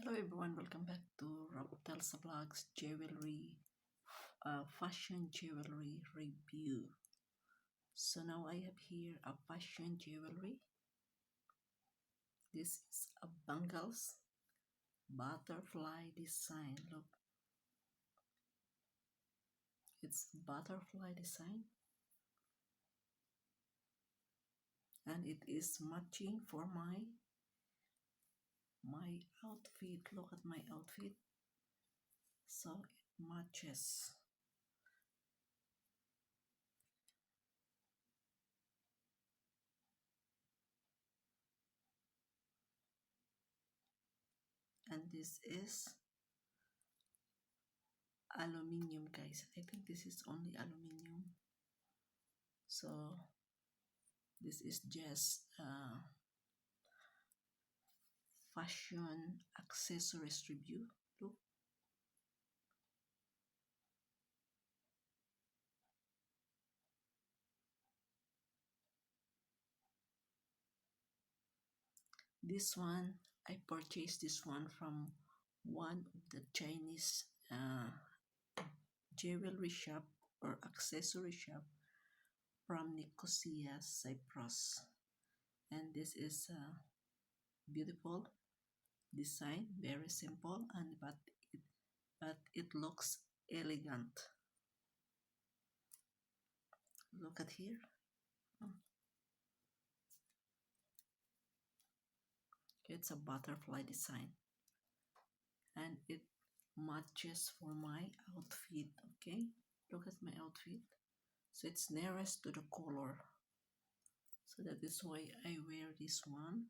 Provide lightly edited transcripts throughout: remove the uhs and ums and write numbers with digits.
Hello everyone, welcome back to Rafthelsa Vlogs jewelry, fashion jewelry review. So now I have here a fashion jewelry. This is a bangles butterfly design. Look, it's butterfly design, and it is matching for my outfit. Look at my outfit, so it matches. And this is aluminium, guys. I think this is only aluminium. So this is just fashion accessories review. Look, this one, I purchased this one from one of the Chinese jewelry shop or accessory shop from Nicosia, Cyprus. And this is a beautiful design, very simple, and but it looks elegant. Look at here. It's a butterfly design, and it matches for my outfit. Okay, look at my outfit, so it's nearest to the color, so that is why I wear this one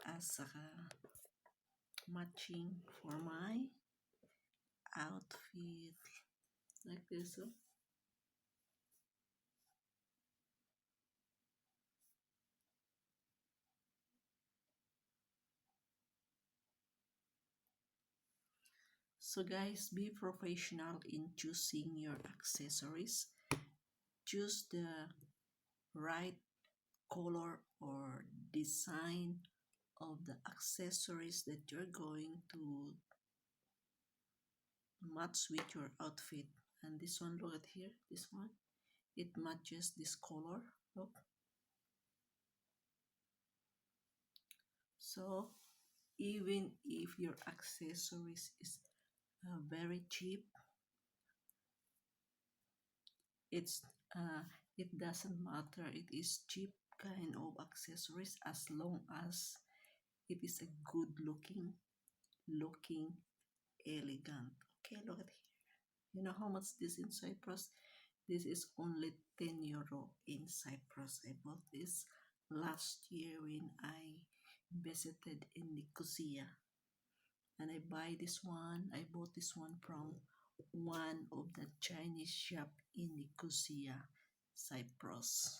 as a matching for my outfit, like this. So guys, be professional in choosing your accessories. Choose the right color or design of the accessories that you're going to match with your outfit. And this one, look at here, this one, it matches this color. Look, so even if your accessories is very cheap, it's it doesn't matter. It is cheap kind of accessories as long as it is a good looking elegant. Okay, look at here. You know how much this in Cyprus? This is only 10 euro in Cyprus. I bought this last year when I visited in Nicosia. And I bought this one from one of the Chinese shop in Nicosia, Cyprus.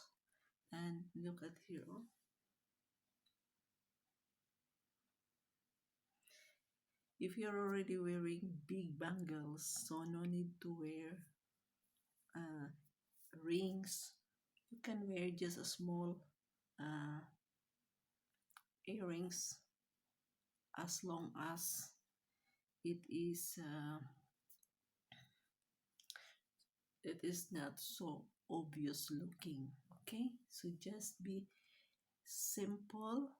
And look at here. Oh. If you're already wearing big bangles, so no need to wear uh, rings. You can wear just a small uh, earrings as long as it is not so obvious looking. Okay, so just be simple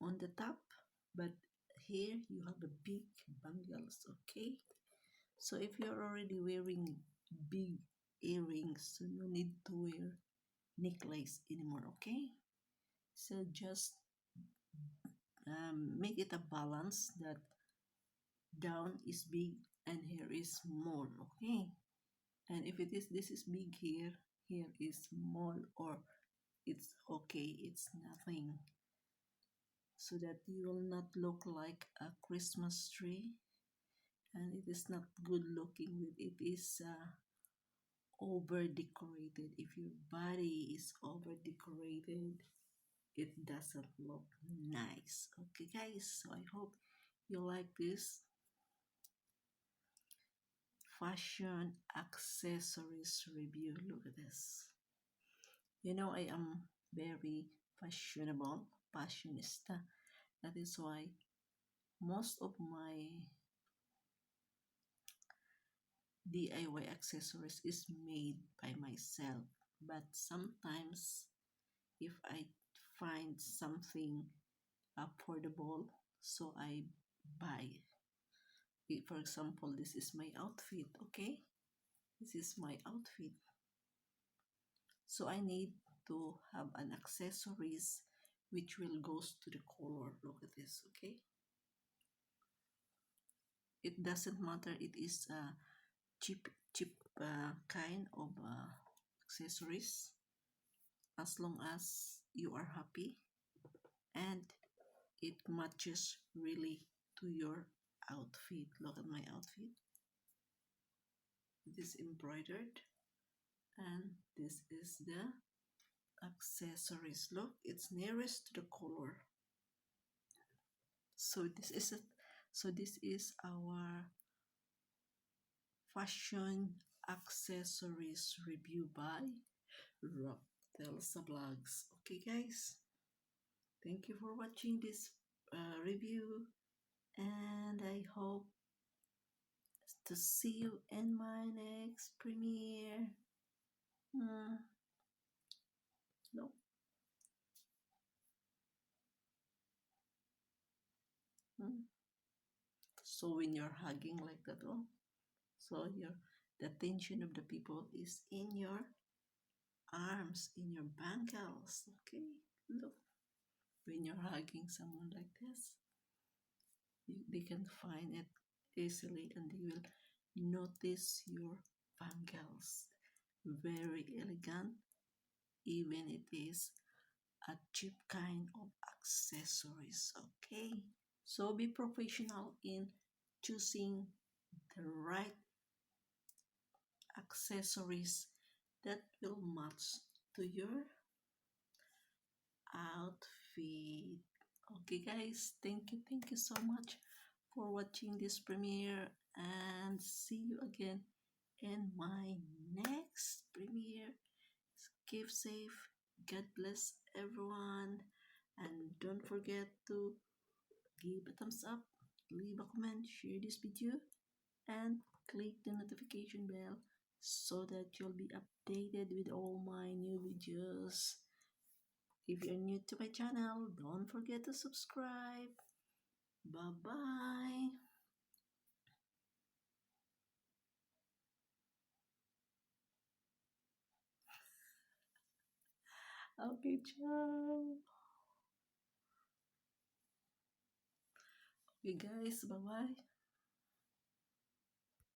on the top, but here you have a big bangles. Okay, so if you're already wearing big earrings, so no need to wear necklace anymore. Okay, so just make it a balance that down is big and here is small. Okay, and if it is this is big here, here is small, or it's okay, it's nothing, so that you will not look like a Christmas tree, and it is not good looking with it is over decorated. If your body is over decorated, it doesn't look nice. Okay guys, so I hope you like this fashion accessories review. Look at this. You know, I am very fashionable, fashionista. That is why most of my DIY accessories is made by myself, but sometimes if I find something affordable, so I buy it. For example, this is my outfit, okay? This is my outfit. So I need to have an accessories which will goes to the color. Look at this, okay? It doesn't matter. It is a cheap kind of accessories, as long as you are happy and it matches really to your outfit. Look at my outfit. It is embroidered, and this is the accessories. Look, it's nearest to the color. So this is it. So this is our fashion accessories review by Rafthelsa blogs. Okay, guys, thank you for watching this review, and I hope to see you in my next premiere. No. So when you're hugging like that, oh, so the attention of the people is in your arms, in your bangles. Okay, look, when you're hugging someone like this, they can find it easily, and they will notice your bangles. Very elegant, even it is a cheap kind of accessories. Okay, so be professional in choosing the right accessories that will match to your outfit. Okay, guys, thank you so much for watching this premiere, and see you again in my next premiere. Keep safe. God bless everyone, and don't forget to give a thumbs up, leave a comment, share this video, and click the notification bell so that you'll be updated with all my new videos. If you're new to my channel, don't forget to subscribe. Bye bye. Okay, ciao. Okay, guys, bye bye.